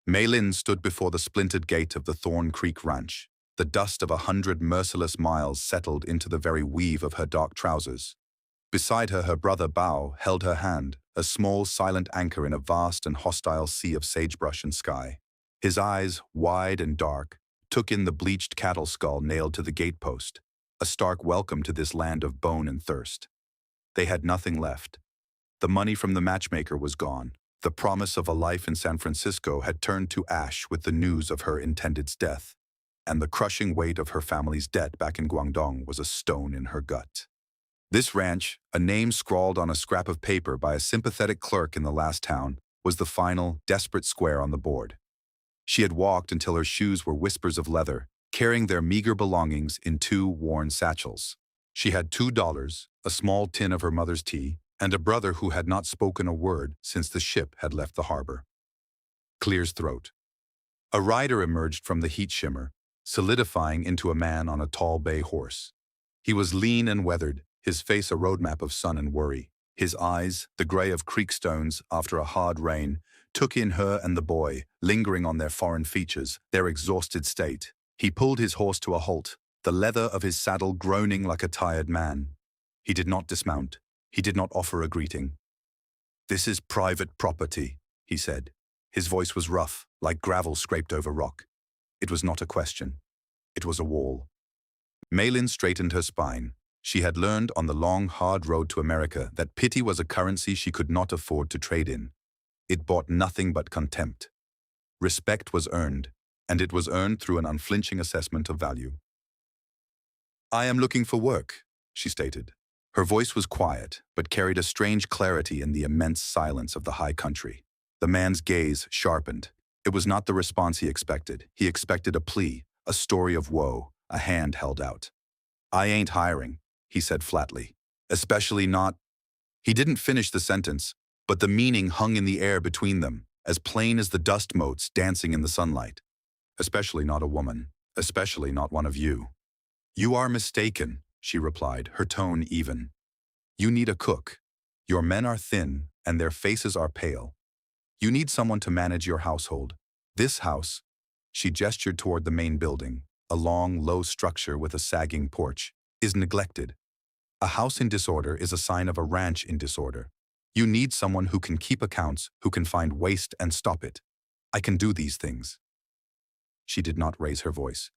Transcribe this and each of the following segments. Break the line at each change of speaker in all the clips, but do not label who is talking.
Maylin stood before the splintered gate of the Thorn Creek Ranch. The dust of 100 merciless miles settled into the very weave of her dark trousers. Beside her, her brother Bao held her hand, a small, silent anchor in a vast and hostile sea of sagebrush and sky. His eyes, wide and dark, took in the bleached cattle skull nailed to the gatepost, a stark welcome to this land of bone and thirst. They had nothing left. The money from the matchmaker was gone. The promise of a life in San Francisco had turned to ash with the news of her intended's death, and the crushing weight of her family's debt back in Guangdong was a stone in her gut. This ranch, a name scrawled on a scrap of paper by a sympathetic clerk in the last town, was the final, desperate square on the board. She had walked until her shoes were whispers of leather, carrying their meager belongings in 2 worn satchels. She had $2, a small tin of her mother's tea, and a brother who had not spoken a word since the ship had left the harbor. Clear's throat. A rider emerged from the heat shimmer, solidifying into a man on a tall bay horse. He was lean and weathered, his face a roadmap of sun and worry. His eyes, the gray of creek stones after a hard rain, took in her and the boy, lingering on their foreign features, their exhausted state. He pulled his horse to a halt, the leather of his saddle groaning like a tired man. He did not dismount. He did not offer a greeting. "This is private property," he said. His voice was rough, like gravel scraped over rock. It was not a question. It was a wall. Maylin straightened her spine. She had learned on the long, hard road to America that pity was a currency she could not afford to trade in. It bought nothing but contempt. Respect was earned, and it was earned through an unflinching assessment of value. "I am looking for work," she stated. Her voice was quiet, but carried a strange clarity in the immense silence of the high country. The man's gaze sharpened. It was not the response he expected. He expected a plea, a story of woe, a hand held out. "I ain't hiring," he said flatly. "Especially not—" He didn't finish the sentence, but the meaning hung in the air between them, as plain as the dust motes dancing in the sunlight. "Especially not a woman. Especially not one of you." "You are mistaken," she replied, her tone even. "You need a cook. Your men are thin, and their faces are pale. You need someone to manage your household. This house," she gestured toward the main building, a long, low structure with a sagging porch, "is neglected. A house in disorder is a sign of a ranch in disorder. You need someone who can keep accounts, who can find waste and stop it. I can do these things." She did not raise her voice.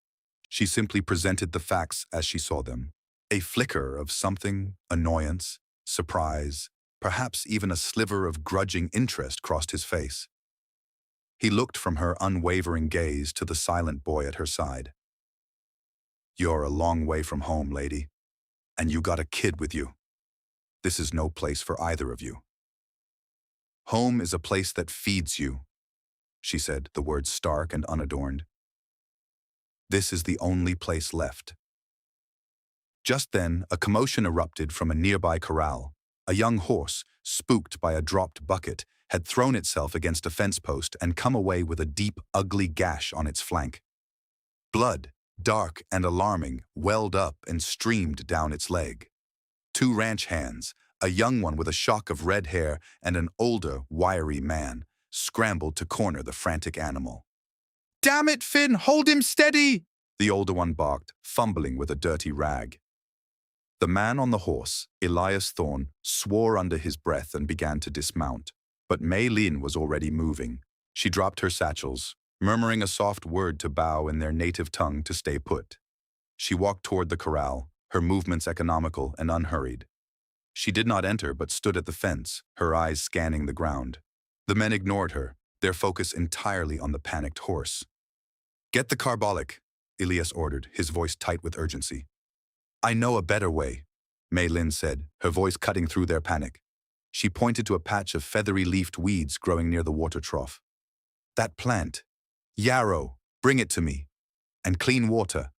She simply presented the facts as she saw them. A flicker of something, annoyance, surprise, perhaps even a sliver of grudging interest crossed his face. He looked from her unwavering gaze to the silent boy at her side. "You're a long way from home, lady. And you got a kid with you. This is no place for either of you. Home is a place that feeds you," she said, the words stark and unadorned. "This is the only place left." Just then, a commotion erupted from a nearby corral. A young horse, spooked by a dropped bucket, had thrown itself against a fence post and come away with a deep, ugly gash on its flank. Blood, dark and alarming, welled up and streamed down its leg. 2 ranch hands, a young one with a shock of red hair and an older, wiry man, scrambled to corner the frantic animal. "Damn it, Finn, hold him steady!" the older one barked, fumbling with a dirty rag. The man on the horse, Elias Thorne, swore under his breath and began to dismount. But Maylin was already moving. She dropped her satchels, murmuring a soft word to Bao in their native tongue to stay put. She walked toward the corral, her movements economical and unhurried. She did not enter but stood at the fence, her eyes scanning the ground. The men ignored her, their focus entirely on the panicked horse. "Get the carbolic," Elias ordered, his voice tight with urgency. "I know a better way," Maylin said, her voice cutting through their panic. She pointed to a patch of feathery-leafed weeds growing near the water trough. "That plant. Yarrow, bring it to me. And clean water."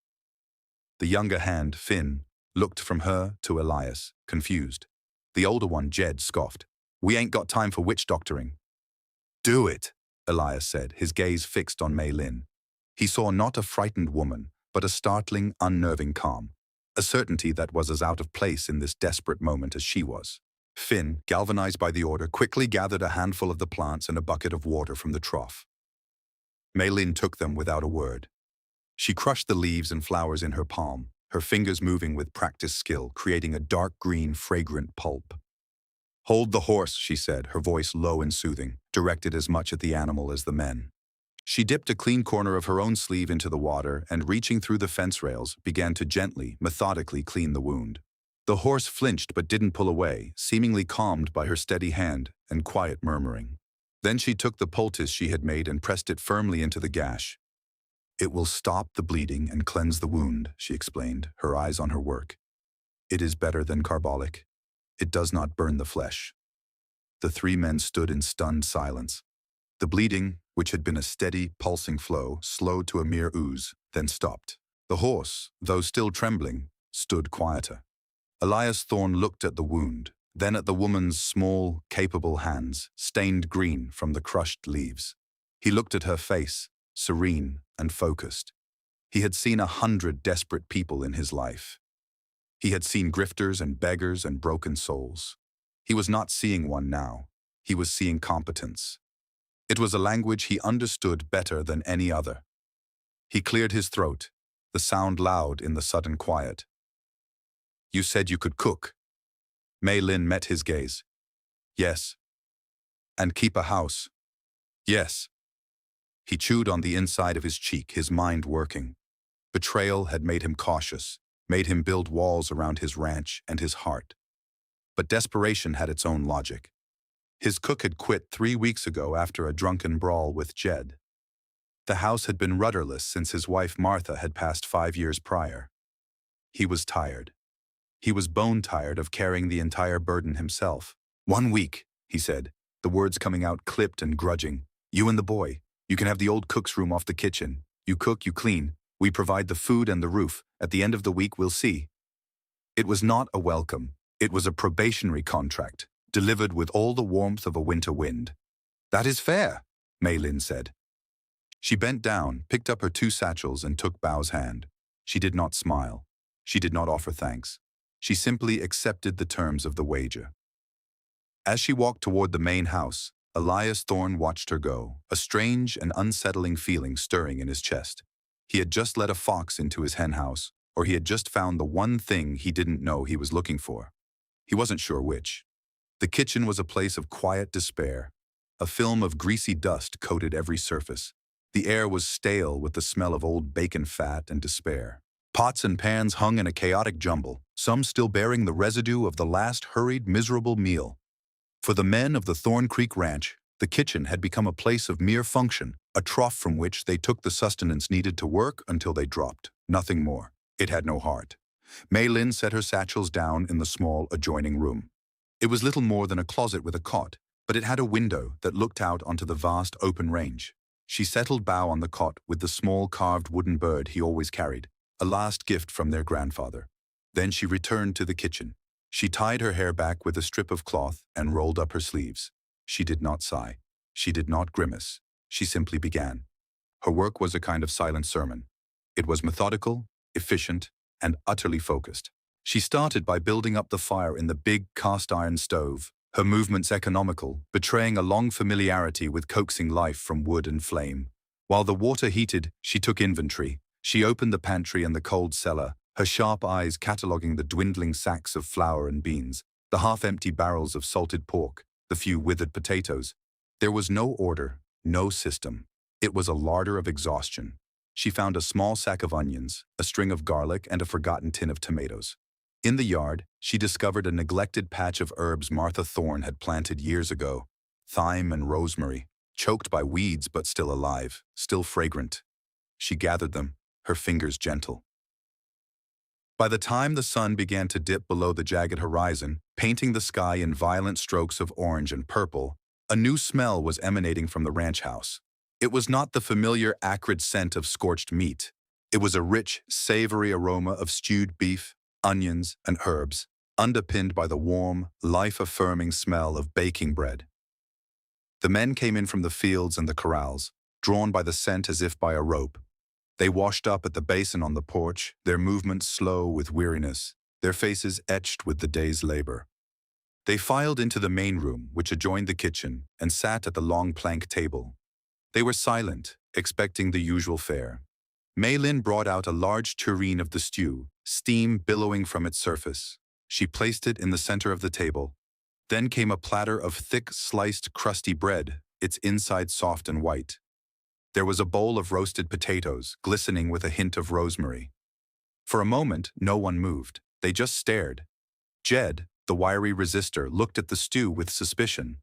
The younger hand, Finn, looked from her to Elias, confused. The older one, Jade, scoffed. "We ain't got time for witch doctoring." "Do it," Elias said, his gaze fixed on Maylin. He saw not a frightened woman, but a startling, unnerving calm. A certainty that was as out of place in this desperate moment as she was. Finn, galvanized by the order, quickly gathered a handful of the plants and a bucket of water from the trough. Maylin took them without a word. She crushed the leaves and flowers in her palm, her fingers moving with practiced skill, creating a dark green, fragrant pulp. "Hold the horse," she said, her voice low and soothing, directed as much at the animal as the men. She dipped a clean corner of her own sleeve into the water and, reaching through the fence rails, began to gently, methodically clean the wound. The horse flinched but didn't pull away, seemingly calmed by her steady hand and quiet murmuring. Then she took the poultice she had made and pressed it firmly into the gash. "It will stop the bleeding and cleanse the wound," she explained, her eyes on her work. "It is better than carbolic. It does not burn the flesh." The three men stood in stunned silence. The bleeding, which had been a steady, pulsing flow, slowed to a mere ooze, then stopped. The horse, though still trembling, stood quieter. Elias Thorne looked at the wound, then at the woman's small, capable hands, stained green from the crushed leaves. He looked at her face, serene and focused. He had seen 100 desperate people in his life. He had seen grifters and beggars and broken souls. He was not seeing one now. He was seeing competence. It was a language he understood better than any other. He cleared his throat, the sound loud in the sudden quiet. "You said you could cook." Maylin met his gaze. "Yes." "And keep a house." "Yes." He chewed on the inside of his cheek, his mind working. Betrayal had made him cautious, made him build walls around his ranch and his heart. But desperation had its own logic. His cook had quit 3 weeks ago after a drunken brawl with Jade. The house had been rudderless since his wife Martha had passed 5 years prior. He was tired. He was bone-tired of carrying the entire burden himself. "1 week," he said, the words coming out clipped and grudging. "You and the boy. You can have the old cook's room off the kitchen. You cook, you clean. We provide the food and the roof. At the end of the week, we'll see." It was not a welcome. It was a probationary contract, delivered with all the warmth of a winter wind. "That is fair," Maylin said. She bent down, picked up her 2 satchels and took Bao's hand. She did not smile. She did not offer thanks. She simply accepted the terms of the wager. As she walked toward the main house, Elias Thorne watched her go, a strange and unsettling feeling stirring in his chest. He had just let a fox into his henhouse, or he had just found the one thing he didn't know he was looking for. He wasn't sure which. The kitchen was a place of quiet despair. A film of greasy dust coated every surface. The air was stale with the smell of old bacon fat and despair. Pots and pans hung in a chaotic jumble, some still bearing the residue of the last hurried, miserable meal. For the men of the Thorn Creek Ranch, the kitchen had become a place of mere function, a trough from which they took the sustenance needed to work until they dropped. Nothing more. It had no heart. Maylin set her satchels down in the small adjoining room. It was little more than a closet with a cot, but it had a window that looked out onto the vast open range. She settled Bao on the cot with the small carved wooden bird he always carried, a last gift from their grandfather. Then she returned to the kitchen. She tied her hair back with a strip of cloth and rolled up her sleeves. She did not sigh. She did not grimace. She simply began. Her work was a kind of silent sermon. It was methodical, efficient, and utterly focused. She started by building up the fire in the big cast-iron stove, her movements economical, betraying a long familiarity with coaxing life from wood and flame. While the water heated, she took inventory. She opened the pantry and the cold cellar, her sharp eyes cataloging the dwindling sacks of flour and beans, the half-empty barrels of salted pork, the few withered potatoes. There was no order, no system. It was a larder of exhaustion. She found a small sack of onions, a string of garlic, and a forgotten tin of tomatoes. In the yard, she discovered a neglected patch of herbs Martha Thorne had planted years ago, thyme and rosemary, choked by weeds but still alive, still fragrant. She gathered them, her fingers gentle. By the time the sun began to dip below the jagged horizon, painting the sky in violent strokes of orange and purple, a new smell was emanating from the ranch house. It was not the familiar acrid scent of scorched meat. It was a rich, savory aroma of stewed beef, onions, and herbs, underpinned by the warm, life-affirming smell of baking bread. The men came in from the fields and the corrals, drawn by the scent as if by a rope. They washed up at the basin on the porch, their movements slow with weariness, their faces etched with the day's labor. They filed into the main room, which adjoined the kitchen, and sat at the long plank table. They were silent, expecting the usual fare. Mei Lin brought out a large tureen of the stew, steam billowing from its surface. She placed it in the center of the table. Then came a platter of thick, sliced, crusty bread, its inside soft and white. There was a bowl of roasted potatoes, glistening with a hint of rosemary. For a moment, no one moved. They just stared. Jed, the wiry resistor, looked at the stew with suspicion.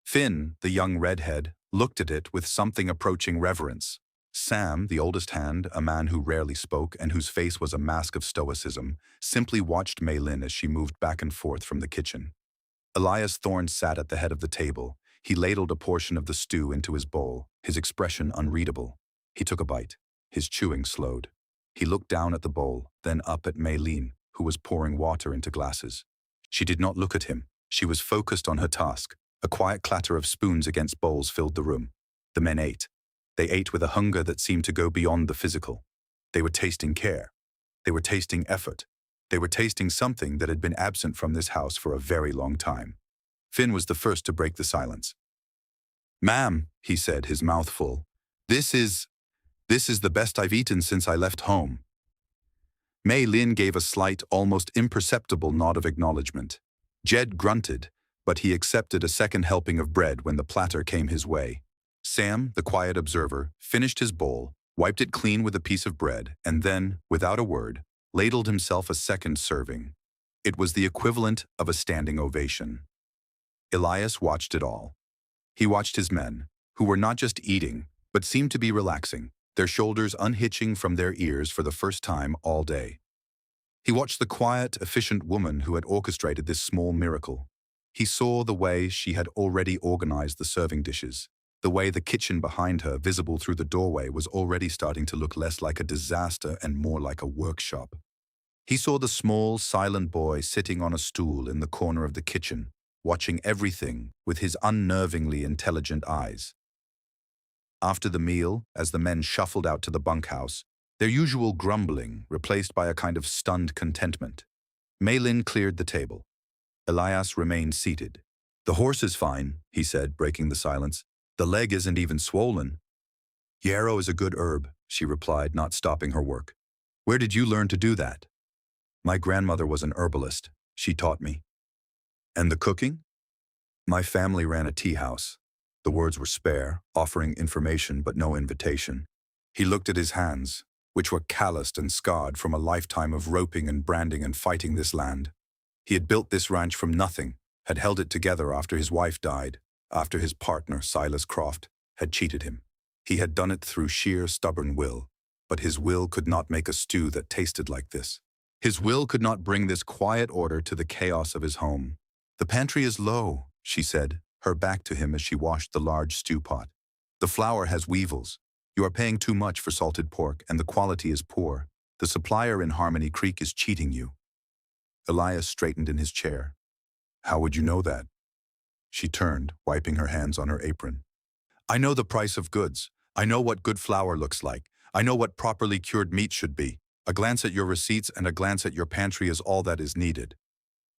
Finn, the young redhead, looked at it with something approaching reverence. Sam, the oldest hand, a man who rarely spoke and whose face was a mask of stoicism, simply watched Mei Lin as she moved back and forth from the kitchen. Elias Thorne sat at the head of the table. He ladled a portion of the stew into his bowl, his expression unreadable. He took a bite. His chewing slowed. He looked down at the bowl, then up at Mei Lin, who was pouring water into glasses. She did not look at him. She was focused on her task. A quiet clatter of spoons against bowls filled the room. The men ate. They ate with a hunger that seemed to go beyond the physical. They were tasting care. They were tasting effort. They were tasting something that had been absent from this house for a very long time. Finn was the first to break the silence. "Ma'am," he said, his mouth full, This is the best I've eaten since I left home." Mei Lin gave a slight, almost imperceptible nod of acknowledgement. Jed grunted, but he accepted a second helping of bread when the platter came his way. Sam, the quiet observer, finished his bowl, wiped it clean with a piece of bread, and then, without a word, ladled himself a second serving. It was the equivalent of a standing ovation. Elias watched it all. He watched his men, who were not just eating, but seemed to be relaxing, their shoulders unhitching from their ears for the first time all day. He watched the quiet, efficient woman who had orchestrated this small miracle. He saw the way she had already organized the serving dishes, the way the kitchen behind her, visible through the doorway, was already starting to look less like a disaster and more like a workshop. He saw the small, silent boy sitting on a stool in the corner of the kitchen, watching everything with his unnervingly intelligent eyes. After the meal, as the men shuffled out to the bunkhouse, their usual grumbling replaced by a kind of stunned contentment. Mei Lin cleared the table. Elias remained seated. "The horse is fine," he said, breaking the silence. "The leg isn't even swollen." "Yarrow is a good herb," she replied, not stopping her work. "Where did you learn to do that?" "My grandmother was an herbalist. She taught me." "And the cooking?" "My family ran a tea house." The words were spare, offering information but no invitation. He looked at his hands, which were calloused and scarred from a lifetime of roping and branding and fighting this land. He had built this ranch from nothing, had held it together after his wife died, after his partner, Silas Croft, had cheated him. He had done it through sheer stubborn will, but his will could not make a stew that tasted like this. His will could not bring this quiet order to the chaos of his home. "The pantry is low," she said, her back to him as she washed the large stew pot. "The flour has weevils. You are paying too much for salted pork, and the quality is poor. The supplier in Harmony Creek is cheating you." Elias straightened in his chair. "How would you know that?" She turned, wiping her hands on her apron. "I know the price of goods. I know what good flour looks like. I know what properly cured meat should be. A glance at your receipts and a glance at your pantry is all that is needed."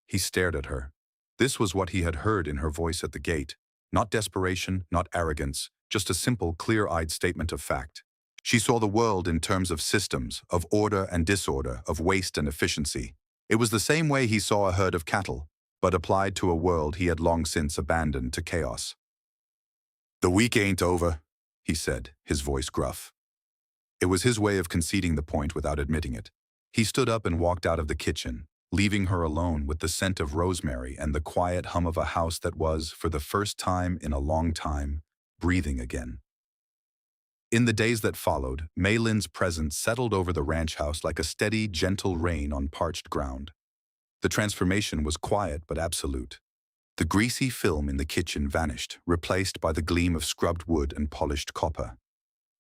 He stared at her. This was what he had heard in her voice at the gate. Not desperation, not arrogance, just a simple, clear-eyed statement of fact. She saw the world in terms of systems, of order and disorder, of waste and efficiency. It was the same way he saw a herd of cattle, but applied to a world he had long since abandoned to chaos. "The week ain't over," he said, his voice gruff. It was his way of conceding the point without admitting it. He stood up and walked out of the kitchen, leaving her alone with the scent of rosemary and the quiet hum of a house that was, for the first time in a long time, breathing again. In the days that followed, Mei Lin's presence settled over the ranch house like a steady, gentle rain on parched ground. The transformation was quiet but absolute. The greasy film in the kitchen vanished, replaced by the gleam of scrubbed wood and polished copper.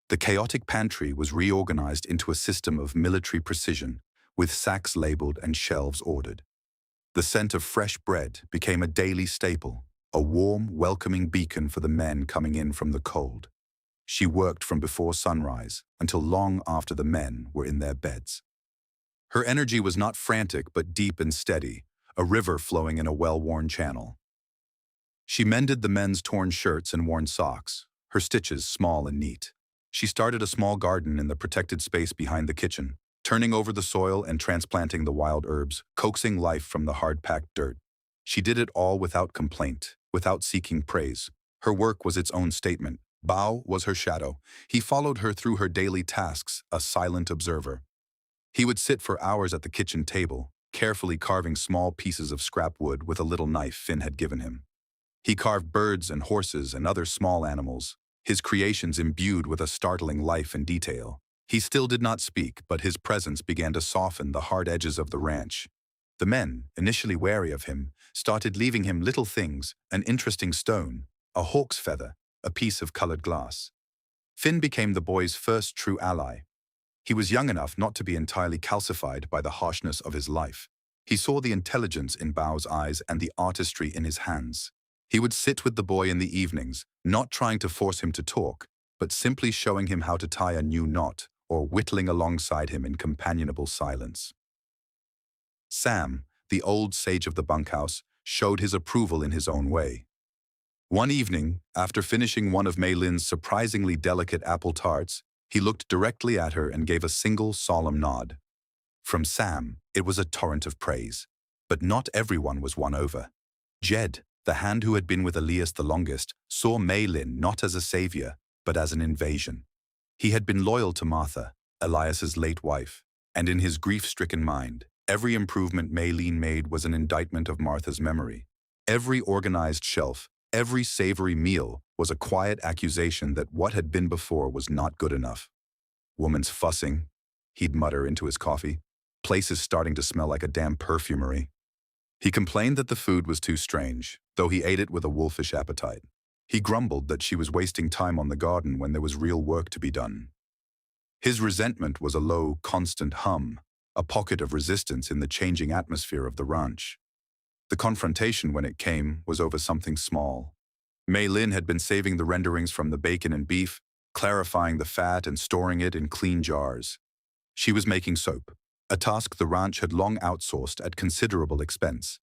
The chaotic pantry was reorganized into a system of military precision, with sacks labeled and shelves ordered. The scent of fresh bread became a daily staple, a warm, welcoming beacon for the men coming in from the cold. She worked from before sunrise until long after the men were in their beds. Her energy was not frantic but deep and steady, a river flowing in a well-worn channel. She mended the men's torn shirts and worn socks, her stitches small and neat. She started a small garden in the protected space behind the kitchen, turning over the soil and transplanting the wild herbs, coaxing life from the hard-packed dirt. She did it all without complaint, without seeking praise. Her work was its own statement. Bao was her shadow. He followed her through her daily tasks, a silent observer. He would sit for hours at the kitchen table, carefully carving small pieces of scrap wood with a little knife Finn had given him. He carved birds and horses and other small animals, his creations imbued with a startling life and detail. He still did not speak, but his presence began to soften the hard edges of the ranch. The men, initially wary of him, started leaving him little things, an interesting stone, a hawk's feather, a piece of colored glass. Finn became the boy's first true ally. He was young enough not to be entirely calcified by the harshness of his life. He saw the intelligence in Bao's eyes and the artistry in his hands. He would sit with the boy in the evenings, not trying to force him to talk, but simply showing him how to tie a new knot, or whittling alongside him in companionable silence. Sam, the old sage of the bunkhouse, showed his approval in his own way. One evening, after finishing one of Mei Lin's surprisingly delicate apple tarts, he looked directly at her and gave a single solemn nod. From Sam, it was a torrent of praise. But not everyone was won over. Jade, the hand who had been with Elias the longest, saw Mei Lin not as a savior, but as an invasion. He had been loyal to Martha, Elias's late wife, and in his grief-stricken mind, every improvement Mei Lin made was an indictment of Martha's memory. Every organized shelf, every savory meal was a quiet accusation that what had been before was not good enough. Woman's fussing, he'd mutter into his coffee. Place is starting to smell like a damn perfumery. He complained that the food was too strange, though he ate it with a wolfish appetite. He grumbled that she was wasting time on the garden when there was real work to be done. His resentment was a low, constant hum, a pocket of resistance in the changing atmosphere of the ranch. The confrontation, when it came, was over something small. Mei Lin had been saving the renderings from the bacon and beef, clarifying the fat and storing it in clean jars. She was making soap, a task the ranch had long outsourced at considerable expense.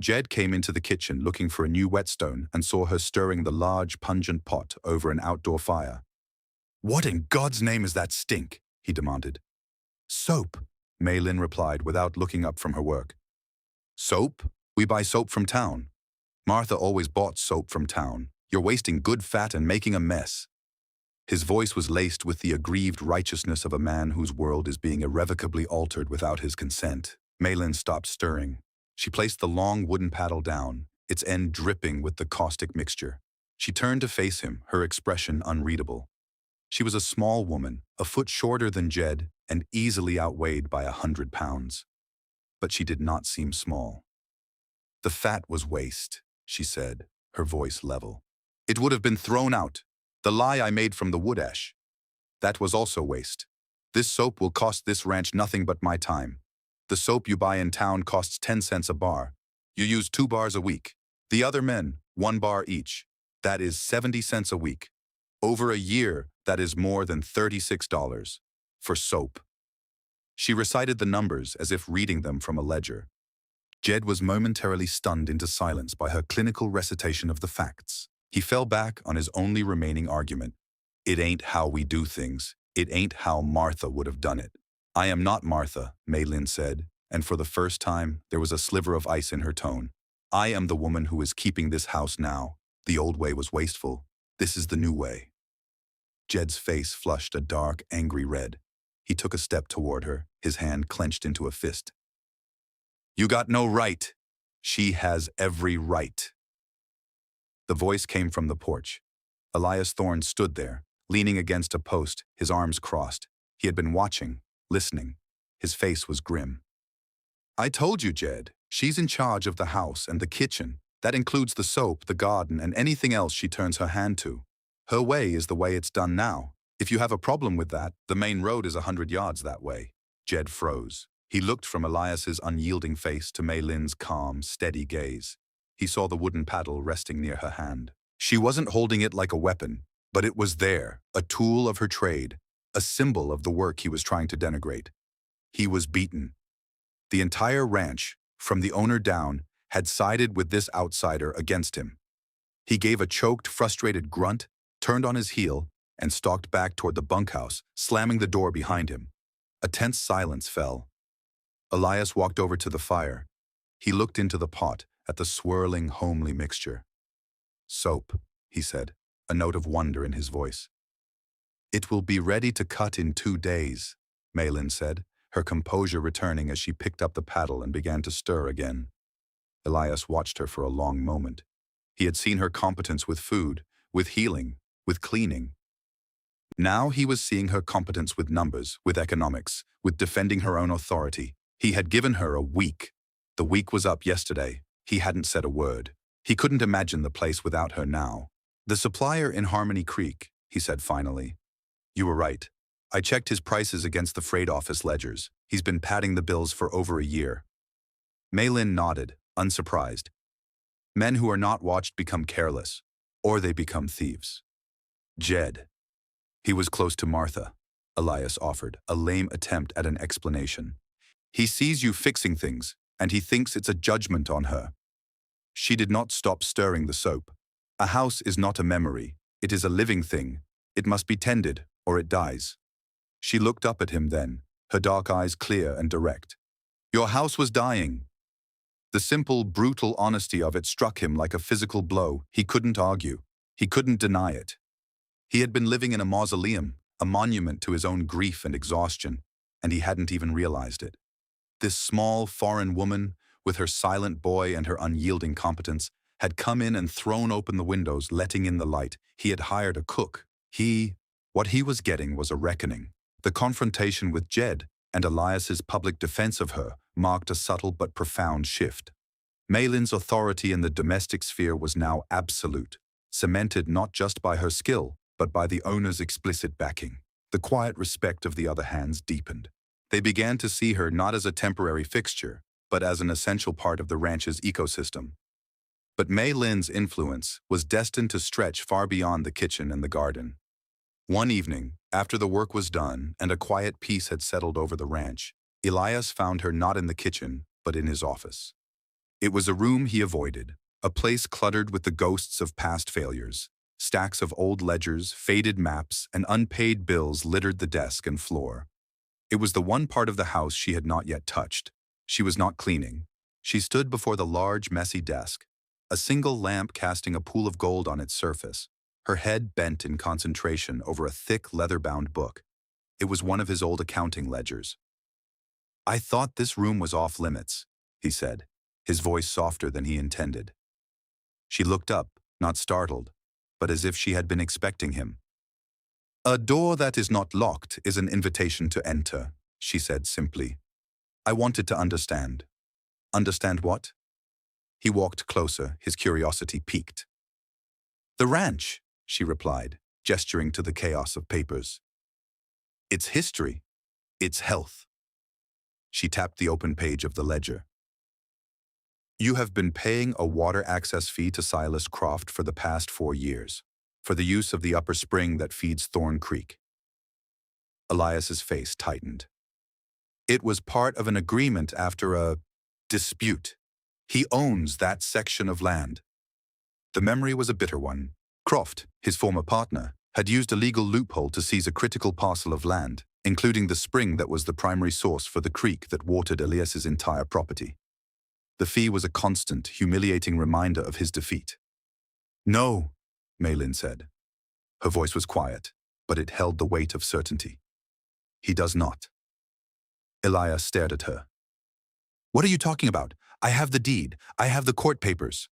Jade came into the kitchen looking for a new whetstone and saw her stirring the large, pungent pot over an outdoor fire. "What in God's name is that stink?" he demanded. "Soap," Mei Lin replied without looking up from her work. "Soap? We buy soap from town. Martha always bought soap from town. You're wasting good fat and making a mess." His voice was laced with the aggrieved righteousness of a man whose world is being irrevocably altered without his consent. Mei Lin stopped stirring. She placed the long wooden paddle down, its end dripping with the caustic mixture. She turned to face him, her expression unreadable. She was a small woman, a foot shorter than Jade, and easily outweighed by 100 pounds. But she did not seem small. "The fat was waste," she said, her voice level. "It would have been thrown out. The lye I made from the wood ash. That was also waste. This soap will cost this ranch nothing but my time. The soap you buy in town costs 10 cents a bar. You use 2 bars a week. The other men, 1 bar each. That is 70 cents a week. Over a year, that is more than $36 for soap." She recited the numbers as if reading them from a ledger. Jade was momentarily stunned into silence by her clinical recitation of the facts. He fell back on his only remaining argument. "It ain't how we do things. It ain't how Martha would have done it." "I am not Martha," Mei Lin said, and for the first time, there was a sliver of ice in her tone. "I am the woman who is keeping this house now. The old way was wasteful. This is the new way." Jed's face flushed a dark, angry red. He took a step toward her, his hand clenched into a fist. "You got no right. She has every right." The voice came from the porch. Elias Thorne stood there, leaning against a post, his arms crossed. He had been watching, listening. His face was grim. "I told you, Jade. She's in charge of the house and the kitchen. That includes the soap, the garden, and anything else she turns her hand to. Her way is the way it's done now. If you have a problem with that, the main road is 100 yards that way." Jade froze. He looked from Elias's unyielding face to Mei Lin's calm, steady gaze. He saw the wooden paddle resting near her hand. She wasn't holding it like a weapon, but it was there, a tool of her trade, a symbol of the work he was trying to denigrate. He was beaten. The entire ranch, from the owner down, had sided with this outsider against him. He gave a choked, frustrated grunt, turned on his heel, and stalked back toward the bunkhouse, slamming the door behind him. A tense silence fell. Elias walked over to the fire. He looked into the pot at the swirling, homely mixture. "Soap," he said, a note of wonder in his voice. "It will be ready to cut in 2 days," Malin said, her composure returning as she picked up the paddle and began to stir again. Elias watched her for a long moment. He had seen her competence with food, with healing, with cleaning. Now he was seeing her competence with numbers, with economics, with defending her own authority. He had given her a week. The week was up yesterday. He hadn't said a word. He couldn't imagine the place without her now. "The supplier in Harmony Creek," he said finally. "You were right. I checked his prices against the freight office ledgers. He's been padding the bills for over a year." Malin nodded, unsurprised. Men who are not watched become careless, or they become thieves. "Jed." "He was close to Martha," Elias offered, a lame attempt at an explanation. "He sees you fixing things, and he thinks it's a judgment on her." She did not stop stirring the soap. "A house is not a memory. It is a living thing. It must be tended, or it dies." She looked up at him then, her dark eyes clear and direct. "Your house was dying." The simple, brutal honesty of it struck him like a physical blow. He couldn't argue. He couldn't deny it. He had been living in a mausoleum, a monument to his own grief and exhaustion, and he hadn't even realized it. This small, foreign woman, with her silent boy and her unyielding competence, had come in and thrown open the windows, letting in the light. He had hired a cook. What he was getting was a reckoning. The confrontation with Jed and Elias's public defense of her marked a subtle but profound shift. Malin's authority in the domestic sphere was now absolute, cemented not just by her skill, but by the owner's explicit backing. The quiet respect of the other hands deepened. They began to see her not as a temporary fixture, but as an essential part of the ranch's ecosystem. But Malin's influence was destined to stretch far beyond the kitchen and the garden. One evening, after the work was done and a quiet peace had settled over the ranch, Elias found her not in the kitchen, but in his office. It was a room he avoided, a place cluttered with the ghosts of past failures. Stacks of old ledgers, faded maps, and unpaid bills littered the desk and floor. It was the one part of the house she had not yet touched. She was not cleaning. She stood before the large, messy desk, a single lamp casting a pool of gold on its surface, her head bent in concentration over a thick, leather-bound book. It was one of his old accounting ledgers. "I thought this room was off-limits," he said, his voice softer than he intended. She looked up, not startled, but as if she had been expecting him. "A door that is not locked is an invitation to enter," she said simply. "I wanted to understand." "Understand what?" He walked closer, his curiosity piqued. "The ranch," she replied, gesturing to the chaos of papers. "Its history, its health." She tapped the open page of the ledger. "You have been paying a water access fee to Silas Croft for the past 4 years, for the use of the upper spring that feeds Thorn Creek." Elias's face tightened. "It was part of an agreement after a dispute. He owns that section of land." The memory was a bitter one. Croft, his former partner, had used a legal loophole to seize a critical parcel of land, including the spring that was the primary source for the creek that watered Elias's entire property. The fee was a constant, humiliating reminder of his defeat. "No," Malin said. Her voice was quiet, but it held the weight of certainty. "He does not." Elias stared at her. "What are you talking about? I have the deed. I have the court papers."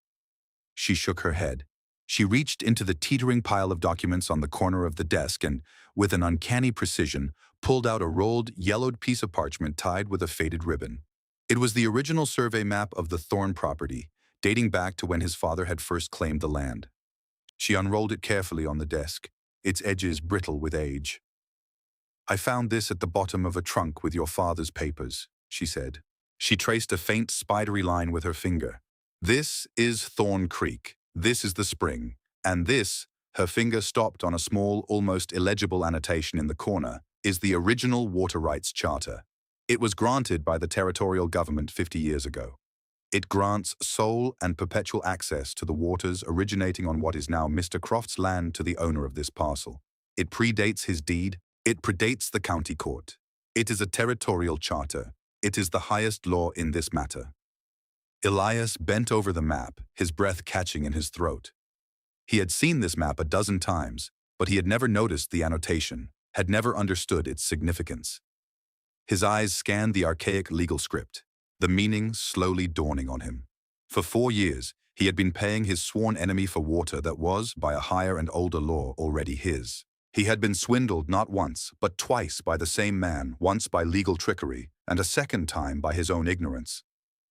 She shook her head. She reached into the teetering pile of documents on the corner of the desk and, with an uncanny precision, pulled out a rolled, yellowed piece of parchment tied with a faded ribbon. It was the original survey map of the Thorn property, dating back to when his father had first claimed the land. She unrolled it carefully on the desk, its edges brittle with age. "I found this at the bottom of a trunk with your father's papers," she said. She traced a faint, spidery line with her finger. "This is Thorn Creek. This is the spring. And this," her finger stopped on a small, almost illegible annotation in the corner, "is the original water rights charter. It was granted by the territorial government 50 years ago. It grants sole and perpetual access to the waters originating on what is now Mr. Croft's land to the owner of this parcel. It predates his deed. It predates the county court. It is a territorial charter. It is the highest law in this matter. Elias bent over the map, his breath catching in his throat. He had seen this map a dozen times, but he had never noticed the annotation, had never understood its significance. His eyes scanned the archaic legal script, the meaning slowly dawning on him. For 4 years, he had been paying his sworn enemy for water that was, by a higher and older law, already his. He had been swindled not once, but twice by the same man, once by legal trickery, and a second time by his own ignorance.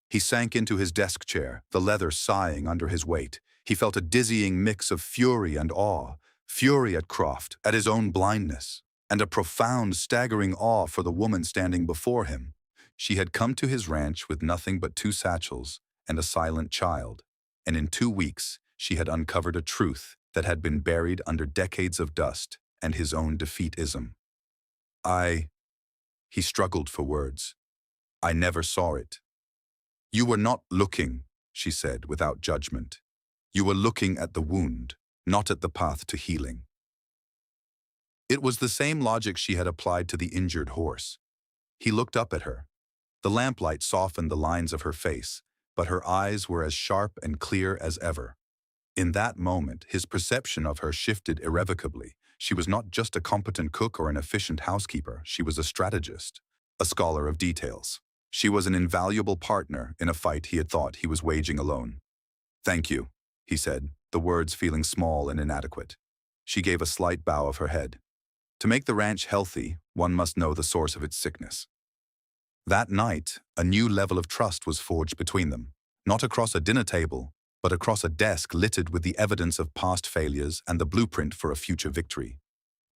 He sank into his desk chair, the leather sighing under his weight. He felt a dizzying mix of fury and awe, fury at Croft, at his own blindness, and a profound, staggering awe for the woman standing before him. She had come to his ranch with nothing but 2 satchels and a silent child, and in 2 weeks she had uncovered a truth that had been buried under decades of dust and his own defeatism. He struggled for words. I never saw it. You were not looking, she said without judgment. You were looking at the wound, not at the path to healing. It was the same logic she had applied to the injured horse. He looked up at her. The lamplight softened the lines of her face, but her eyes were as sharp and clear as ever. In that moment, his perception of her shifted irrevocably. She was not just a competent cook or an efficient housekeeper. She was a strategist, a scholar of details. She was an invaluable partner in a fight he had thought he was waging alone. Thank you, he said, the words feeling small and inadequate. She gave a slight bow of her head. To make the ranch healthy, one must know the source of its sickness. That night, a new level of trust was forged between them, not across a dinner table, but across a desk littered with the evidence of past failures and the blueprint for a future victory.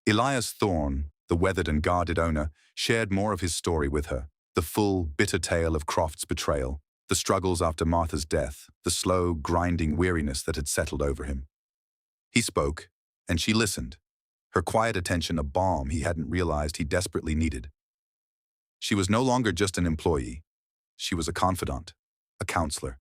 Elias Thorne, the weathered and guarded owner, shared more of his story with her, the full, bitter tale of Croft's betrayal, the struggles after Martha's death, the slow, grinding weariness that had settled over him. He spoke, and she listened, her quiet attention a balm he hadn't realized he desperately needed. She was no longer just an employee. She was a confidant, a counselor.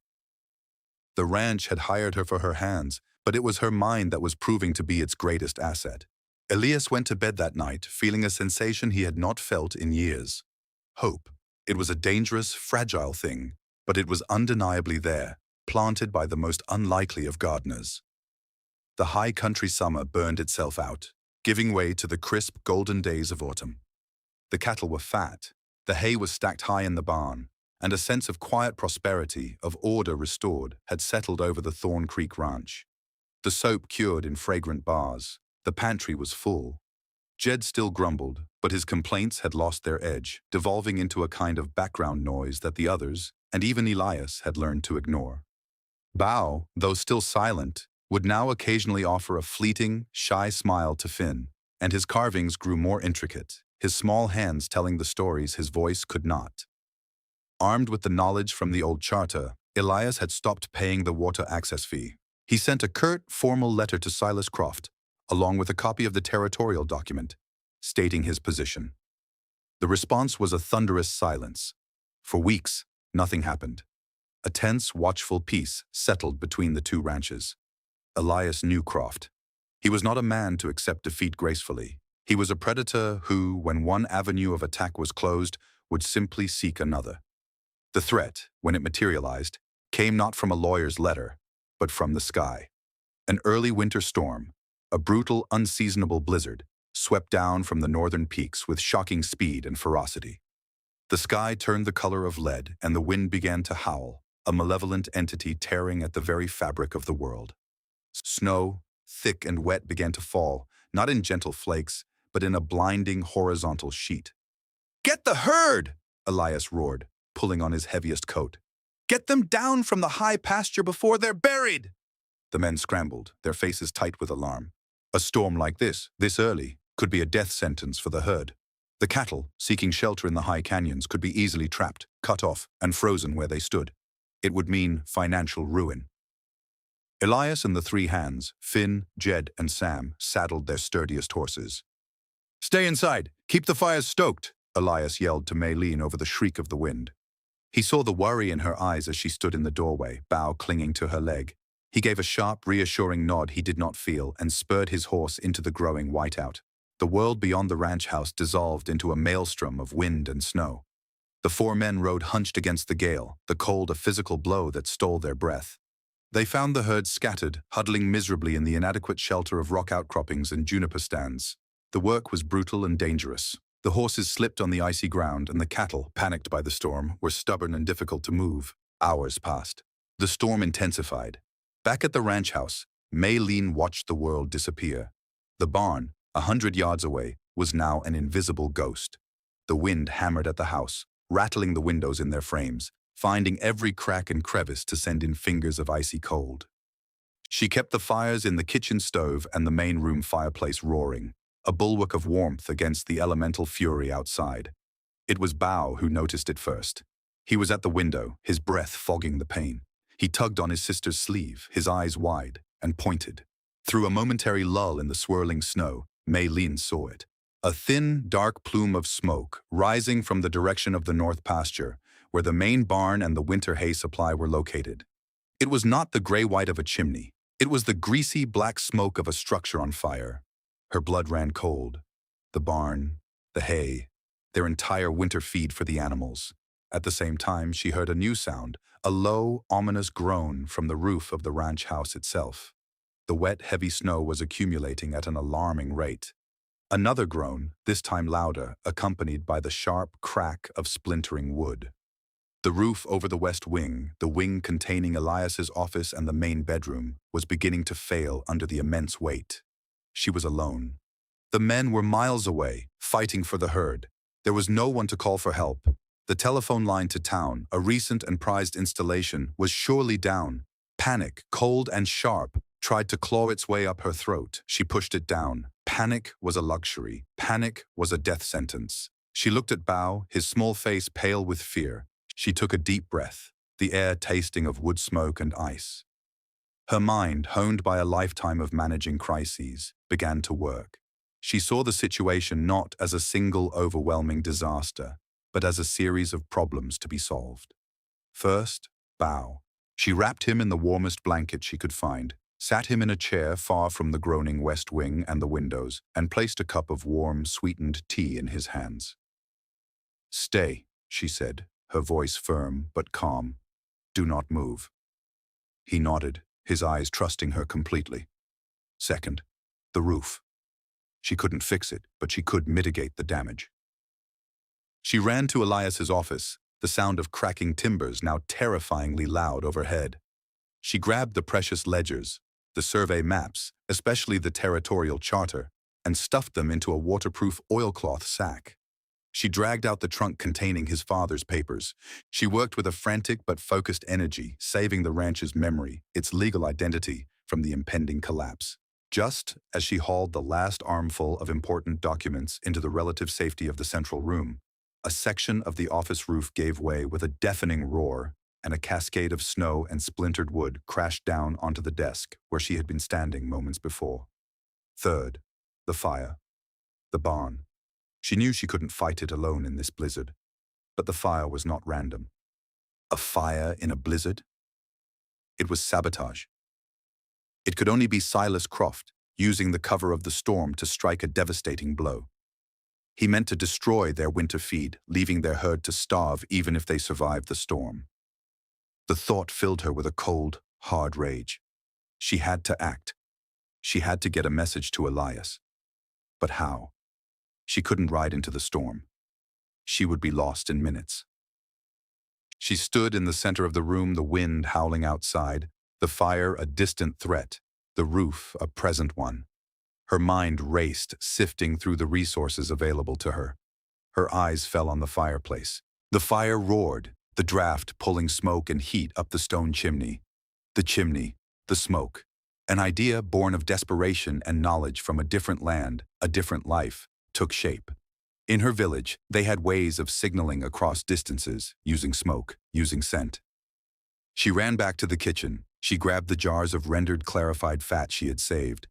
The ranch had hired her for her hands, but it was her mind that was proving to be its greatest asset. Elias went to bed that night, feeling a sensation he had not felt in years. Hope. It was a dangerous, fragile thing, but it was undeniably there, planted by the most unlikely of gardeners. The high country summer burned itself out, giving way to the crisp, golden days of autumn. The cattle were fat, the hay was stacked high in the barn, and a sense of quiet prosperity, of order restored, had settled over the Thorn Creek Ranch. The soap cured in fragrant bars. The pantry was full. Jed still grumbled, but his complaints had lost their edge, devolving into a kind of background noise that the others, and even Elias, had learned to ignore. Bao, though still silent, would now occasionally offer a fleeting, shy smile to Finn, and his carvings grew more intricate, his small hands telling the stories his voice could not. Armed with the knowledge from the old charter, Elias had stopped paying the water access fee. He sent a curt, formal letter to Silas Croft, along with a copy of the territorial document, stating his position. The response was a thunderous silence. For weeks, nothing happened. A tense, watchful peace settled between the 2 ranches. Elias knew Croft. He was not a man to accept defeat gracefully. He was a predator who, when one avenue of attack was closed, would simply seek another. The threat, when it materialized, came not from a lawyer's letter, but from the sky. An early winter storm, a brutal, unseasonable blizzard, swept down from the northern peaks with shocking speed and ferocity. The sky turned the color of lead, and the wind began to howl, a malevolent entity tearing at the very fabric of the world. Snow, thick and wet, began to fall, not in gentle flakes, but in a blinding horizontal sheet. "Get the herd!" Elias roared, pulling on his heaviest coat. "Get them down from the high pasture before they're buried!" The men scrambled, their faces tight with alarm. A storm like this early, could be a death sentence for the herd. The cattle, seeking shelter in the high canyons, could be easily trapped, cut off, and frozen where they stood. It would mean financial ruin. Elias and the 3 hands, Finn, Jed, and Sam, saddled their sturdiest horses. "Stay inside! Keep the fires stoked!" Elias yelled to Maylene over the shriek of the wind. He saw the worry in her eyes as she stood in the doorway, Bao clinging to her leg. He gave a sharp, reassuring nod he did not feel and spurred his horse into the growing whiteout. The world beyond the ranch house dissolved into a maelstrom of wind and snow. The four men rode hunched against the gale, the cold a physical blow that stole their breath. They found the herd scattered, huddling miserably in the inadequate shelter of rock outcroppings and juniper stands. The work was brutal and dangerous. The horses slipped on the icy ground, and the cattle, panicked by the storm, were stubborn and difficult to move. Hours passed. The storm intensified. Back at the ranch house, Maylene watched the world disappear. The barn, 100 yards away, was now an invisible ghost. The wind hammered at the house, rattling the windows in their frames, finding every crack and crevice to send in fingers of icy cold. She kept the fires in the kitchen stove and the main room fireplace roaring, a bulwark of warmth against the elemental fury outside. It was Bao who noticed it first. He was at the window, his breath fogging the pain. He tugged on his sister's sleeve, his eyes wide, and pointed. Through a momentary lull in the swirling snow, Maylene saw it. A thin, dark plume of smoke rising from the direction of the north pasture, where the main barn and the winter hay supply were located. It was not the gray-white of a chimney. It was the greasy, black smoke of a structure on fire. Her blood ran cold. The barn, the hay, their entire winter feed for the animals. At the same time, she heard a new sound, a low, ominous groan from the roof of the ranch house itself. The wet, heavy snow was accumulating at an alarming rate. Another groan, this time louder, accompanied by the sharp crack of splintering wood. The roof over the west wing, the wing containing Elias's office and the main bedroom, was beginning to fail under the immense weight. She was alone. The men were miles away, fighting for the herd. There was no one to call for help. The telephone line to town, a recent and prized installation, was surely down. Panic, cold and sharp, tried to claw its way up her throat. She pushed it down. Panic was a luxury. Panic was a death sentence. She looked at Bao, his small face pale with fear. She took a deep breath, the air tasting of wood smoke and ice. Her mind, honed by a lifetime of managing crises, began to work. She saw the situation not as a single overwhelming disaster, but as a series of problems to be solved. First, Bao. She wrapped him in the warmest blanket she could find, sat him in a chair far from the groaning west wing and the windows, and placed a cup of warm, sweetened tea in his hands. "Stay," she said, her voice firm but calm. "Do not move." He nodded, his eyes trusting her completely. Second, the roof. She couldn't fix it, but she could mitigate the damage. She ran to Elias's office, the sound of cracking timbers now terrifyingly loud overhead. She grabbed the precious ledgers, the survey maps, especially the territorial charter, and stuffed them into a waterproof oilcloth sack. She dragged out the trunk containing his father's papers. She worked with a frantic but focused energy, saving the ranch's memory, its legal identity, from the impending collapse. Just as she hauled the last armful of important documents into the relative safety of the central room, a section of the office roof gave way with a deafening roar, and a cascade of snow and splintered wood crashed down onto the desk where she had been standing moments before. Third, the fire. The barn. She knew she couldn't fight it alone in this blizzard, but the fire was not random. A fire in a blizzard? It was sabotage. It could only be Silas Croft, using the cover of the storm to strike a devastating blow. He meant to destroy their winter feed, leaving their herd to starve even if they survived the storm. The thought filled her with a cold, hard rage. She had to act. She had to get a message to Elias. But how? She couldn't ride into the storm. She would be lost in minutes. She stood in the center of the room, the wind howling outside, the fire a distant threat, the roof a present one. Her mind raced, sifting through the resources available to her. Her eyes fell on the fireplace. The fire roared, the draft pulling smoke and heat up the stone chimney. The chimney, the smoke. An idea born of desperation and knowledge from a different land, a different life, took shape. In her village, they had ways of signaling across distances, using smoke, using scent. She ran back to the kitchen. She grabbed the jars of rendered clarified fat she had saved.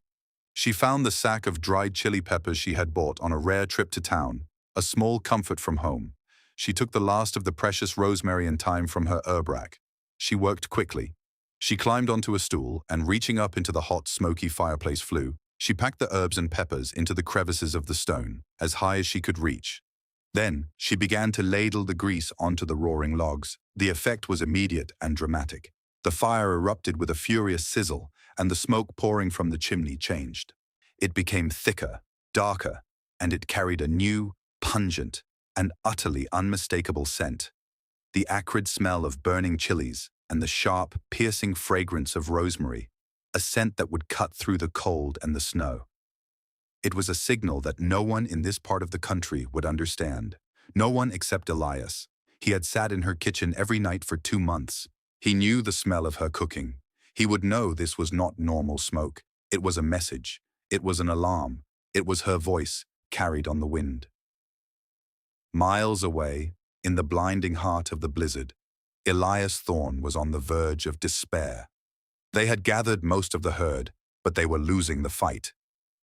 She found the sack of dried chili peppers she had bought on a rare trip to town, a small comfort from home. She took the last of the precious rosemary and thyme from her herb rack. She worked quickly. She climbed onto a stool and, reaching up into the hot, smoky fireplace flue, She packed the herbs and peppers into the crevices of the stone, as high as she could reach. Then, she began to ladle the grease onto the roaring logs. The effect was immediate and dramatic. The fire erupted with a furious sizzle, and the smoke pouring from the chimney changed. It became thicker, darker, and it carried a new, pungent, and utterly unmistakable scent. The acrid smell of burning chilies and the sharp, piercing fragrance of rosemary, a scent that would cut through the cold and the snow. It was a signal that no one in this part of the country would understand. No one except Elias. He had sat in her kitchen every night for 2 months. He knew the smell of her cooking. He would know this was not normal smoke. It was a message. It was an alarm. It was her voice, carried on the wind. Miles away, in the blinding heart of the blizzard, Elias Thorne was on the verge of despair. They had gathered most of the herd, but they were losing the fight.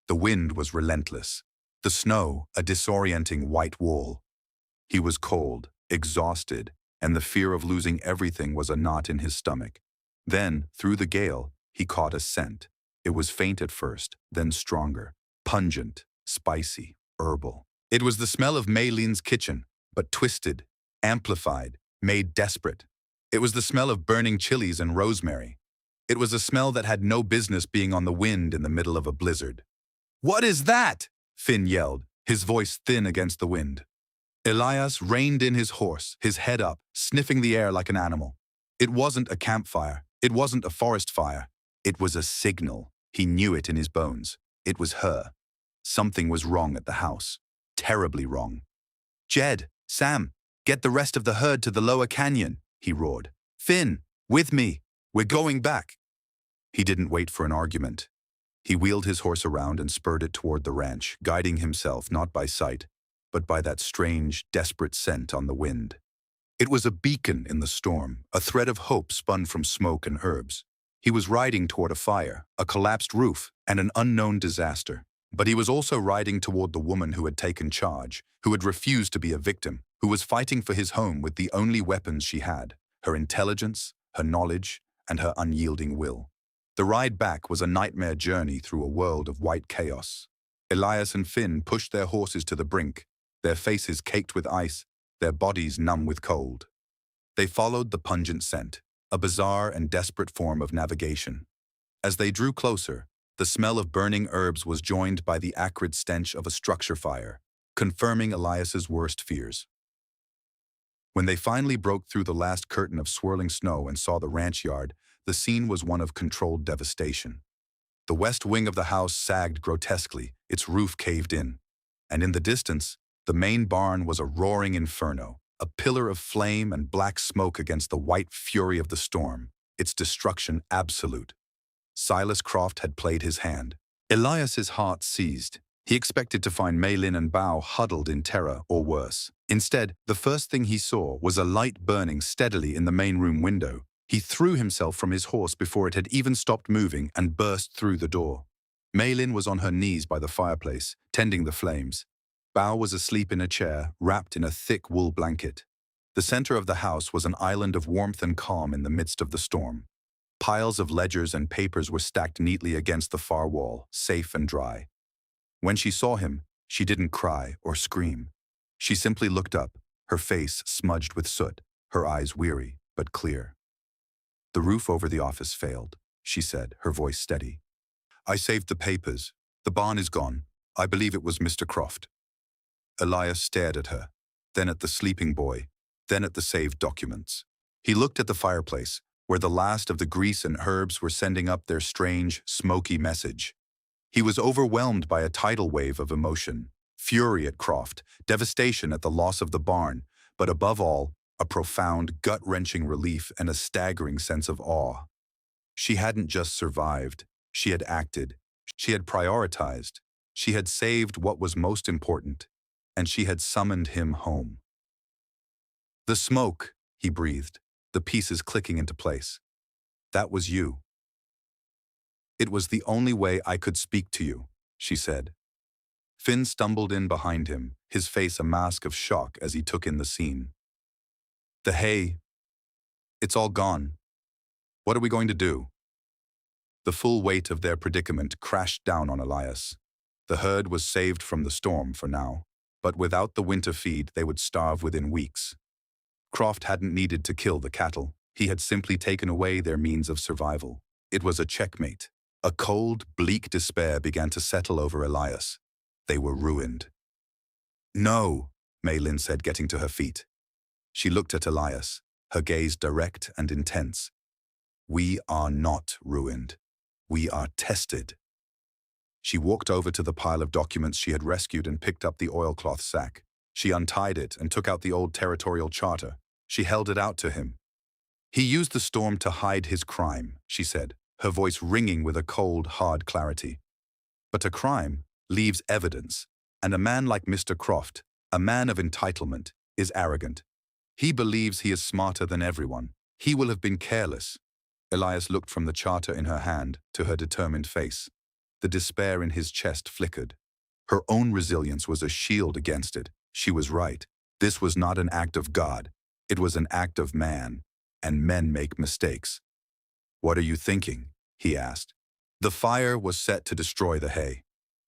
The wind was relentless. The snow, a disorienting white wall. He was cold, exhausted, and the fear of losing everything was a knot in his stomach. Then, through the gale, he caught a scent. It was faint at first, then stronger, pungent, spicy, herbal. It was the smell of Maylene's kitchen, but twisted, amplified, made desperate. It was the smell of burning chilies and rosemary. It was a smell that had no business being on the wind in the middle of a blizzard. "What is that?" Finn yelled, his voice thin against the wind. Elias reined in his horse, his head up, sniffing the air like an animal. It wasn't a campfire. It wasn't a forest fire. It was a signal. He knew it in his bones. It was her. Something was wrong at the house. Terribly wrong. "Jed, Sam, get the rest of the herd to the lower canyon," he roared. "Finn, with me. We're going back." He didn't wait for an argument. He wheeled his horse around and spurred it toward the ranch, guiding himself not by sight, but by that strange, desperate scent on the wind. It was a beacon in the storm, a thread of hope spun from smoke and herbs. He was riding toward a fire, a collapsed roof, and an unknown disaster. But he was also riding toward the woman who had taken charge, who had refused to be a victim, who was fighting for his home with the only weapons she had, her intelligence, her knowledge, and her unyielding will. The ride back was a nightmare journey through a world of white chaos. Elias and Finn pushed their horses to the brink, their faces caked with ice, their bodies numb with cold. They followed the pungent scent, a bizarre and desperate form of navigation. As they drew closer, the smell of burning herbs was joined by the acrid stench of a structure fire, confirming Elias's worst fears. When they finally broke through the last curtain of swirling snow and saw the ranch yard, the scene was one of controlled devastation. The west wing of the house sagged grotesquely, its roof caved in. And in the distance, the main barn was a roaring inferno, a pillar of flame and black smoke against the white fury of the storm, its destruction absolute. Silas Croft had played his hand. Elias's heart seized. He expected to find Maylin and Bao huddled in terror or worse. Instead, the first thing he saw was a light burning steadily in the main room window. He threw himself from his horse before it had even stopped moving and burst through the door. Maylin was on her knees by the fireplace, tending the flames. Bao was asleep in a chair, wrapped in a thick wool blanket. The center of the house was an island of warmth and calm in the midst of the storm. Piles of ledgers and papers were stacked neatly against the far wall, safe and dry. When she saw him, she didn't cry or scream. She simply looked up, her face smudged with soot, her eyes weary but clear. "The roof over the office failed," she said, her voice steady. "I saved the papers. The barn is gone. I believe it was Mr. Croft." Elias stared at her, then at the sleeping boy, then at the saved documents. He looked at the fireplace, where the last of the grease and herbs were sending up their strange, smoky message. He was overwhelmed by a tidal wave of emotion, fury at Croft, devastation at the loss of the barn, but above all, a profound, gut-wrenching relief and a staggering sense of awe. She hadn't just survived, she had acted, she had prioritized, she had saved what was most important, and she had summoned him home. "The smoke," he breathed, the pieces clicking into place. "That was you." "It was the only way I could speak to you," she said. Finn stumbled in behind him, his face a mask of shock as he took in the scene. "The hay, it's all gone. What are we going to do?" The full weight of their predicament crashed down on Elias. The herd was saved from the storm for now, but without the winter feed, they would starve within weeks. Croft hadn't needed to kill the cattle. He had simply taken away their means of survival. It was a checkmate. A cold, bleak despair began to settle over Elias. They were ruined. "No," Maylin said, getting to her feet. She looked at Elias, her gaze direct and intense. "We are not ruined. We are tested." She walked over to the pile of documents she had rescued and picked up the oilcloth sack. She untied it and took out the old territorial charter. She held it out to him. "He used the storm to hide his crime," she said, her voice ringing with a cold, hard clarity. "But a crime leaves evidence, and a man like Mr. Croft, a man of entitlement, is arrogant. He believes he is smarter than everyone. He will have been careless." Elias looked from the charter in her hand to her determined face. The despair in his chest flickered. Her own resilience was a shield against it. She was right. This was not an act of God. It was an act of man, and men make mistakes. "What are you thinking?" he asked. "The fire was set to destroy the hay,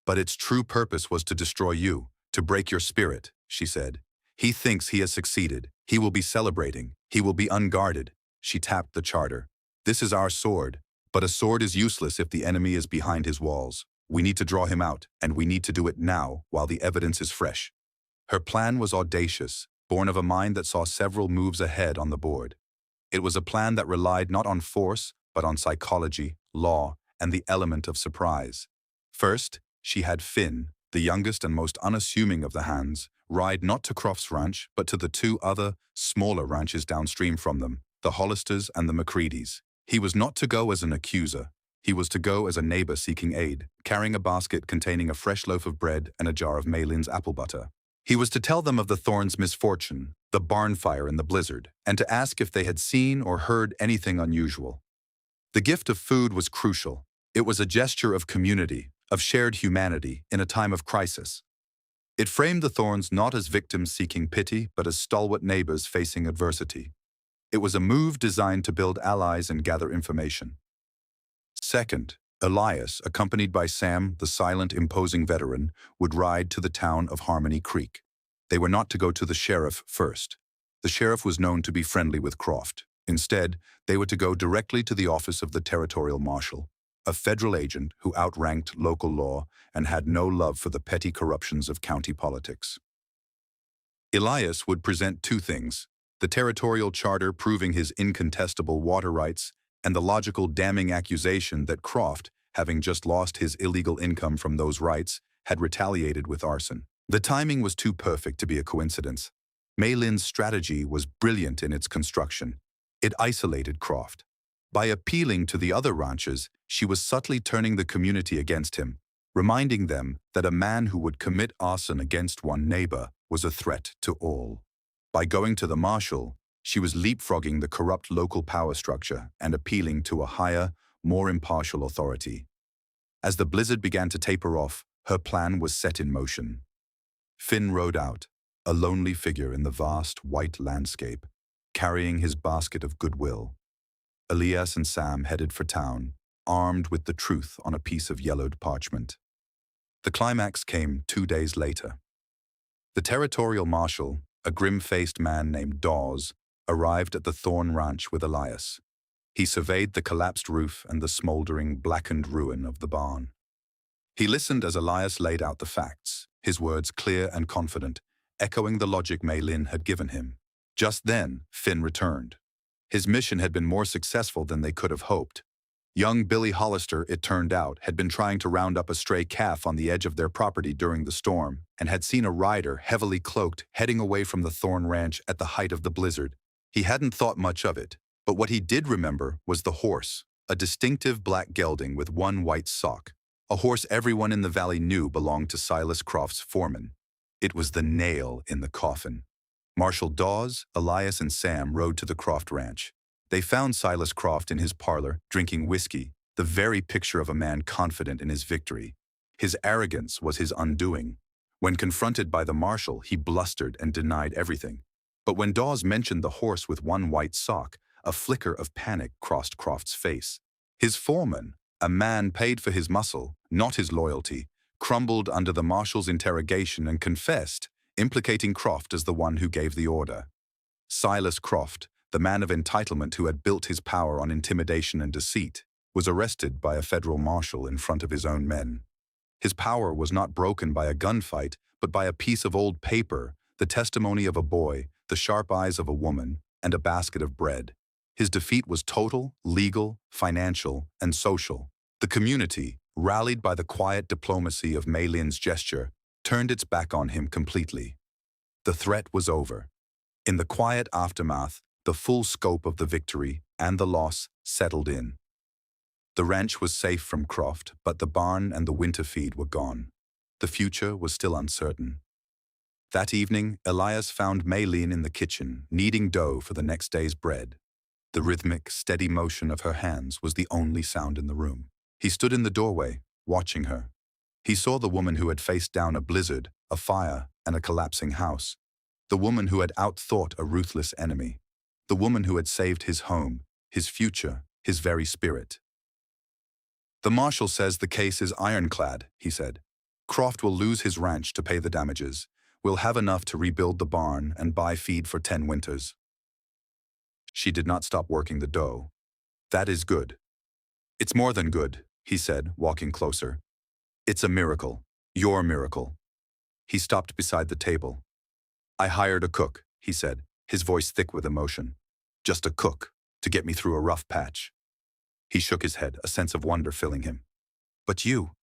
but its true purpose was to destroy you, to break your spirit," she said. "He thinks he has succeeded. He will be celebrating. He will be unguarded." She tapped the charter. "This is our sword, but a sword is useless if the enemy is behind his walls. We need to draw him out, and we need to do it now while the evidence is fresh." Her plan was audacious, born of a mind that saw several moves ahead on the board. It was a plan that relied not on force, but on psychology, law, and the element of surprise. First, she had Finn, the youngest and most unassuming of the hands, ride not to Croft's ranch, but to the two other, smaller ranches downstream from them, the Hollisters and the Macreadys. He was not to go as an accuser. He was to go as a neighbor seeking aid, carrying a basket containing a fresh loaf of bread and a jar of Maylin's apple butter. He was to tell them of the Thorns' misfortune, the barn fire and the blizzard, and to ask if they had seen or heard anything unusual. The gift of food was crucial. It was a gesture of community, of shared humanity in a time of crisis. It framed the Thorns not as victims seeking pity, but as stalwart neighbors facing adversity. It was a move designed to build allies and gather information. Second, Elias, accompanied by Sam, the silent, imposing veteran, would ride to the town of Harmony Creek. They were not to go to the sheriff first. The sheriff was known to be friendly with Croft. Instead, they were to go directly to the office of the territorial marshal, a federal agent who outranked local law and had no love for the petty corruptions of county politics. Elias would present two things: the territorial charter proving his incontestable water rights, and the logical damning accusation that Croft, having just lost his illegal income from those rights, had retaliated with arson. The timing was too perfect to be a coincidence. Maylin's strategy was brilliant in its construction. It isolated Croft. By appealing to the other ranchers, she was subtly turning the community against him, reminding them that a man who would commit arson against one neighbor was a threat to all. By going to the marshal, she was leapfrogging the corrupt local power structure and appealing to a higher, more impartial authority. As the blizzard began to taper off, her plan was set in motion. Finn rode out, a lonely figure in the vast white landscape, carrying his basket of goodwill. Elias and Sam headed for town, armed with the truth on a piece of yellowed parchment. The climax came 2 days later. The territorial marshal, a grim-faced man named Dawes, arrived at the Thorn Ranch with Elias. He surveyed the collapsed roof and the smoldering, blackened ruin of the barn. He listened as Elias laid out the facts, his words clear and confident, echoing the logic Maylin had given him. Just then, Finn returned. His mission had been more successful than they could have hoped. Young Billy Hollister, it turned out, had been trying to round up a stray calf on the edge of their property during the storm and had seen a rider, heavily cloaked, heading away from the Thorn Ranch at the height of the blizzard. He hadn't thought much of it, but what he did remember was the horse, a distinctive black gelding with one white sock, a horse everyone in the valley knew belonged to Silas Croft's foreman. It was the nail in the coffin. Marshal Dawes, Elias, and Sam rode to the Croft Ranch. They found Silas Croft in his parlor, drinking whiskey, the very picture of a man confident in his victory. His arrogance was his undoing. When confronted by the marshal, he blustered and denied everything. But when Dawes mentioned the horse with one white sock, a flicker of panic crossed Croft's face. His foreman, A man paid for his muscle, not his loyalty, crumbled under the marshal's interrogation and confessed, implicating Croft as the one who gave the order. Silas Croft, the man of entitlement who had built his power on intimidation and deceit, was arrested by a federal marshal in front of his own men. His power was not broken by a gunfight, but by a piece of old paper, the testimony of a boy, the sharp eyes of a woman, and a basket of bread. His defeat was total, legal, financial, and social. The community, rallied by the quiet diplomacy of Mei Lin's gesture, turned its back on him completely. The threat was over. In the quiet aftermath, the full scope of the victory and the loss settled in. The ranch was safe from Croft, but the barn and the winter feed were gone. The future was still uncertain. That evening, Elias found Mei Lin in the kitchen, kneading dough for the next day's bread. The rhythmic, steady motion of her hands was the only sound in the room. He stood in the doorway, watching her. He saw the woman who had faced down a blizzard, a fire, and a collapsing house. The woman who had outthought a ruthless enemy. The woman who had saved his home, his future, his very spirit. "The marshal says the case is ironclad," he said. "Croft will lose his ranch to pay the damages. We'll have enough to rebuild the barn and buy feed for 10 winters." She did not stop working the dough. "That is good." "It's more than good," he said, walking closer. "It's a miracle. Your miracle." He stopped beside the table. "I hired a cook," he said, his voice thick with emotion. "Just a cook, to get me through a rough patch." He shook his head, a sense of wonder filling him. "But you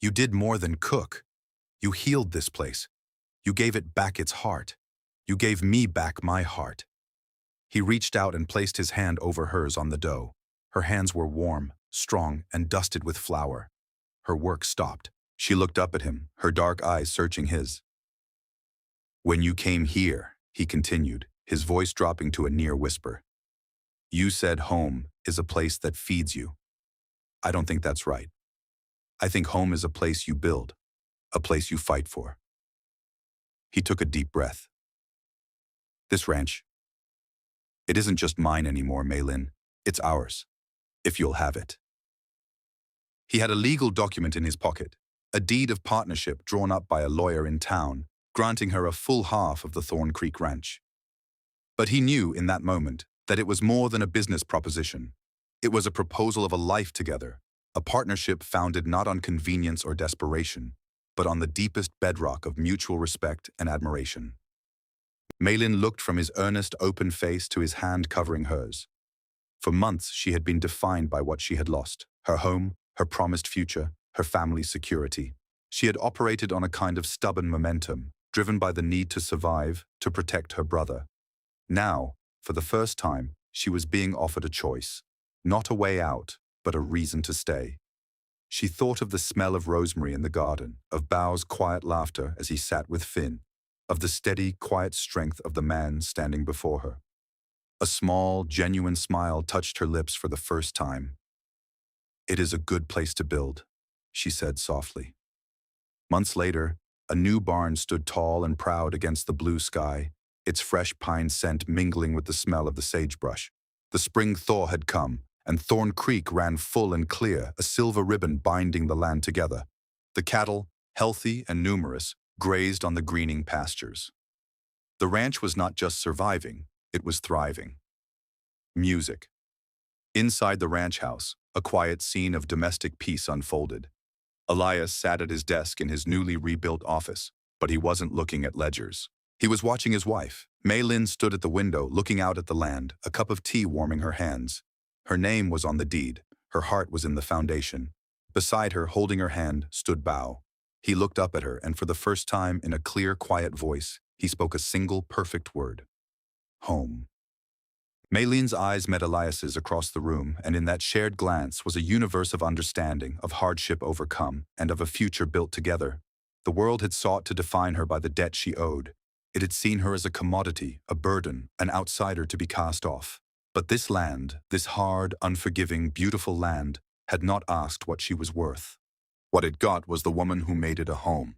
did more than cook. You healed this place. You gave it back its heart. You gave me back my heart." He reached out and placed his hand over hers on the dough. Her hands were warm, strong, and dusted with flour. Her work stopped. She looked up at him, her dark eyes searching his. "When you came here," he continued, his voice dropping to a near whisper, "you said home is a place that feeds you. I don't think that's right. I think home is a place you build, a place you fight for." He took a deep breath. "This ranch, it isn't just mine anymore, Mei Lin. It's ours, if you'll have it." He had a legal document in his pocket, a deed of partnership drawn up by a lawyer in town, granting her a full half of the Thorn Creek Ranch. But he knew in that moment that it was more than a business proposition. It was a proposal of a life together, a partnership founded not on convenience or desperation, but on the deepest bedrock of mutual respect and admiration. Mei Lin looked from his earnest, open face to his hand covering hers. For months she had been defined by what she had lost: her home, her promised future, her family's security. She had operated on a kind of stubborn momentum, driven by the need to survive, to protect her brother. Now, for the first time, she was being offered a choice. Not a way out, but a reason to stay. She thought of the smell of rosemary in the garden, of Bao's quiet laughter as he sat with Finn, of the steady, quiet strength of the man standing before her. A small, genuine smile touched her lips for the first time. "It is a good place to build," she said softly. Months later, a new barn stood tall and proud against the blue sky, its fresh pine scent mingling with the smell of the sagebrush. The spring thaw had come, and Thorn Creek ran full and clear, a silver ribbon binding the land together. The cattle, healthy and numerous, grazed on the greening pastures. The ranch was not just surviving, it was thriving. Music. Inside the ranch house, a quiet scene of domestic peace unfolded. Elias sat at his desk in his newly rebuilt office, but he wasn't looking at ledgers. He was watching his wife. Mei Lin stood at the window, looking out at the land, a cup of tea warming her hands. Her name was on the deed. Her heart was in the foundation. Beside her, holding her hand, stood Bao. He looked up at her, and for the first time, in a clear, quiet voice, he spoke a single, perfect word. Home. Mei Lin's eyes met Elias's across the room, and in that shared glance was a universe of understanding, of hardship overcome, and of a future built together. The world had sought to define her by the debt she owed. It had seen her as a commodity, a burden, an outsider to be cast off. But this land, this hard, unforgiving, beautiful land, had not asked what she was worth. What it got was the woman who made it a home.